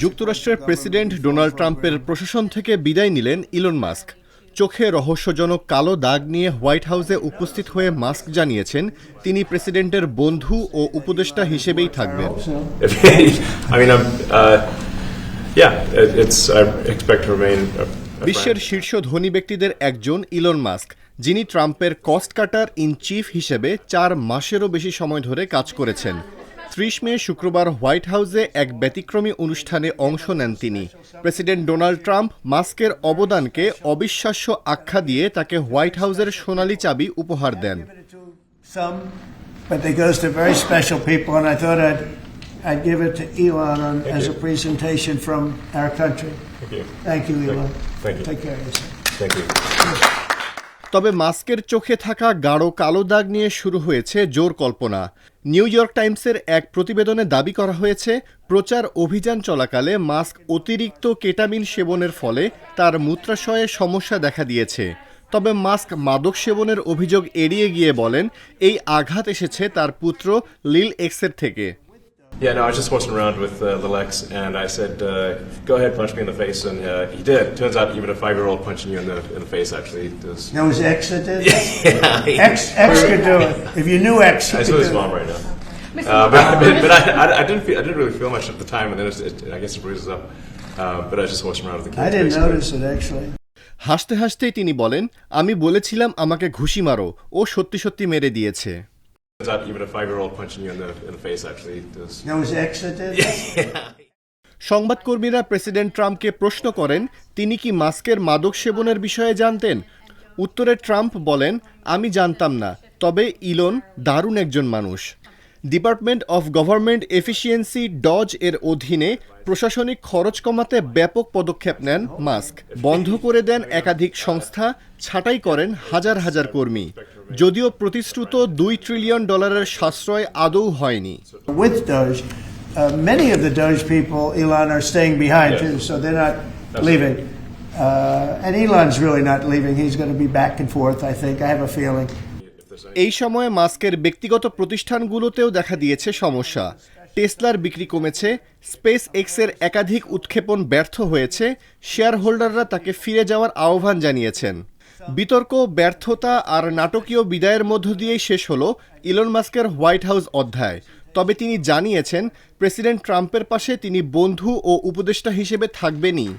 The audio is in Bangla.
যুক্তরাষ্ট্রের প্রেসিডেন্ট ডোনাল্ড ট্রাম্পের প্রশাসন থেকে বিদায় নিলেন ইলন মাস্ক। চোখে রহস্যজনক কালো দাগ নিয়ে হোয়াইট হাউসে উপস্থিত হয়ে মাস্ক জানিয়েছেন তিনি প্রেসিডেন্টের বন্ধু ও উপদেষ্টা হিসেবেই থাকবেন। বিশ্বের শীর্ষ ধনী ব্যক্তিদের একজন ইলন মাস্ক, যিনি ট্রাম্পের কস্ট কাটার ইন চিফ হিসেবে 4 মাসেরও বেশি সময় ধরে কাজ করেছেন। 30 মে শুক্রবার হোয়াইট হাউসে এক ব্যতিক্রমী অনুষ্ঠানে অংশ নেন তিনি। প্রেসিডেন্ট ডোনাল্ড ট্রাম্প মাস্কের অবদানকে অবিশ্বাস্য আখ্যা দিয়ে তাকে হোয়াইট হাউসের সোনালী চাবি উপহার দেন। I'd give it to Elon as a presentation from our country. Thank you, Elon. Thank you. Take care of yourself. Thank you. তবে মাস্কের চোখে থাকা গাঢ় কালো দাগ নিয়ে শুরু হয়েছে জোর কল্পনা। নিউ ইয়র্ক টাইমসের এক প্রতিবেদনে দাবি করা হয়েছে, প্রচার অভিযান চলাকালে মাস্ক অতিরিক্ত কেটামিন সেবনের ফলে তার মূত্রাশয়ে সমস্যা দেখা দিয়েছে। তবে মাস্ক মাদক সেবনের অভিযোগ এড়িয়ে গিয়ে বলেন, এই আঘাত এসেছে তার পুত্র লিল এক্সের থেকে। Yeah, no, I was just horsing around with Lil X, and I said, "Go ahead, punch me in the face," and he did. Turns out, even a 5-year-old punching you in the face actually does. That was X that did. Yeah, X could do it. If you knew X, you I could saw do his it. mom right now. But I didn't really feel much at the time, and then I guess it bruises up. But I was just horsing around with the kids. I didn't notice it actually. হাসতে হাসতেই তিনি বলেন, আমি বলেছিলাম আমাকে ঘুষি মারো, ও সত্যি সত্যি মেরে দিয়েছে। Even a 5-year-old punching you in the face actually does. That was X that did. সংবাদকর্মীরা প্রেসিডেন্ট ট্রাম্পকে প্রশ্ন করেন, তিনি কি মাস্কের মাদক সেবনের বিষয়ে জানতেন? উত্তরে ট্রাম্প বলেন, আমি জানতাম না, তবে ইলন দারুণ একজন মানুষ। Department of government efficiency DOGE এর অধীনে প্রশাসনিক খরচ কমাতে ব্যাপক পদক্ষেপ নেন মাস্ক। বন্ধ করে দেন একাধিক সংস্থা, ছাঁটাই করেন হাজার হাজার কর্মী। যদিও প্রতিশ্রুত $2 ট্রিলিয়ন সাশ্রয় আদৌ হয়নি। With Doge, many of the Doge people, Elon, are staying behind too, so they're not leaving. And Elon's really not leaving. He's going to be back and forth, I think. I have a feeling. এই সময়ে মাস্কের ব্যক্তিগত প্রতিষ্ঠানগুলোতেও দেখা দিয়েছে সমস্যা। টেসলার বিক্রি কমেছে, স্পেস এক্সের একাধিক উৎক্ষেপণ ব্যর্থ হয়েছে, শেয়ার হোল্ডাররা তাকে ফিরে যাওয়ার আহ্বান জানিয়েছেন। বিতর্ক, ব্যর্থতা আর নাটকীয় বিদায়ের মধ্য দিয়েই শেষ হলো ইলন মাস্কের হোয়াইট হাউস অধ্যায়। তবে তিনি জানিয়েছেন, প্রেসিডেন্ট ট্রাম্পের পাশে তিনি বন্ধু ও উপদেষ্টা হিসেবে থাকবেনই।